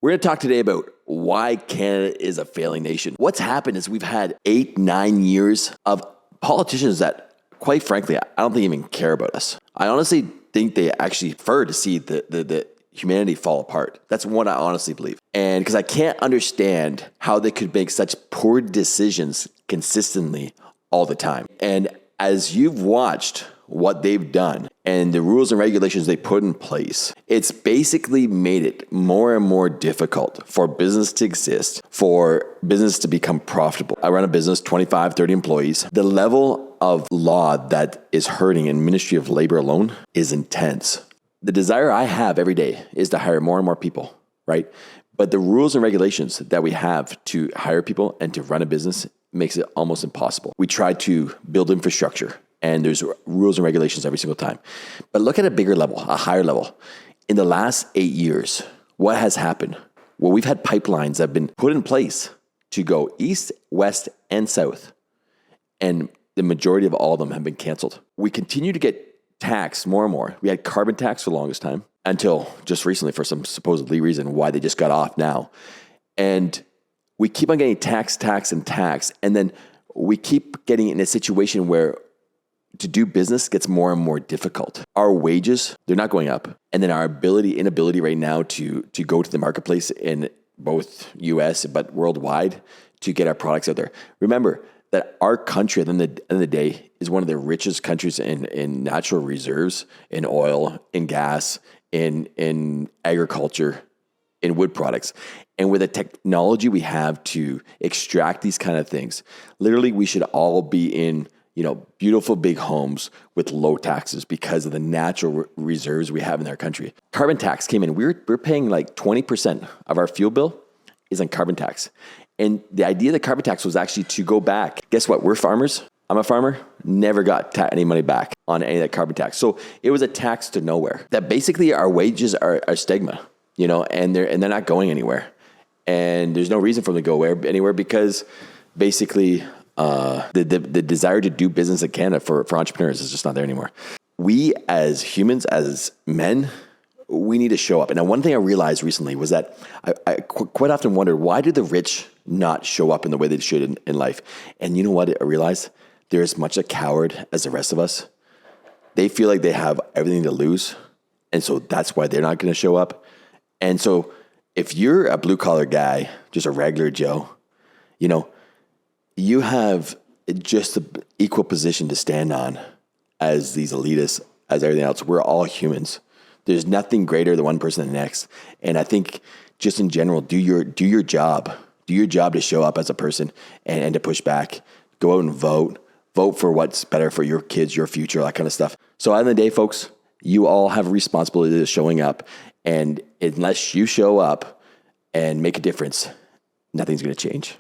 We're going to talk today about why Canada is a failing nation. What's happened is we've had 8-9 years of politicians that, quite frankly, I don't think even care about us. I honestly think they actually prefer to see the humanity fall apart. That's what I honestly believe. And because I can't understand how they could make such poor decisions consistently all the time. And as you've watched what they've done and the rules and regulations they put in place, it's basically made it more and more difficult for business to exist, for business to become profitable. I run a business, 25, 30 employees. The level of law that is hurting in Ministry of Labor alone is intense. The desire I have every day is to hire more and more people, right? But the rules and regulations that we have to hire people and to run a business makes it almost impossible. We try to build infrastructure, and there's rules and regulations every single time. But look at a bigger level, a higher level. In the last 8 years, what has happened? Well, we've had pipelines that have been put in place to go east, west, and south. And the majority of all of them have been canceled. We continue to get taxed more and more. We had carbon tax for the longest time until just recently for some supposedly reason why they just got off now. And we keep on getting tax. And then we keep getting in a situation where to do business gets more and more difficult. Our wages, they're not going up. And then our inability right now to go to the marketplace in both US but worldwide to get our products out there. Remember that our country at the end of the day is one of the richest countries in natural reserves, in oil, in gas, in agriculture, in wood products. And with the technology we have to extract these kind of things, literally we should all be in beautiful big homes with low taxes because of the natural reserves we have in our country. Carbon tax came in. We're paying like 20% of our fuel bill is on carbon tax. And the idea of the carbon tax was actually to go back. Guess what? We're farmers. I'm a farmer. Never got any money back on any of that carbon tax. So it was a tax to nowhere. That basically our wages are stigma, and they're not going anywhere. And there's no reason for them to go anywhere because basically the desire to do business in Canada for entrepreneurs is just not there anymore. We as humans, as men, we need to show up. And one thing I realized recently was that I quite often wondered, why do the rich not show up in the way they should in life? And you know what I realized? They're as much a coward as the rest of us. They feel like they have everything to lose. And so that's why they're not going to show up. And so if you're a blue collar guy, just a regular Joe, you have just an equal position to stand on as these elitists, as everything else. We're all humans. There's nothing greater than one person than the next. And I think just in general, do your job. Do your job to show up as a person and to push back. Go out and vote. Vote for what's better for your kids, your future, that kind of stuff. So at the end of the day, folks, you all have a responsibility to showing up. And unless you show up and make a difference, nothing's going to change.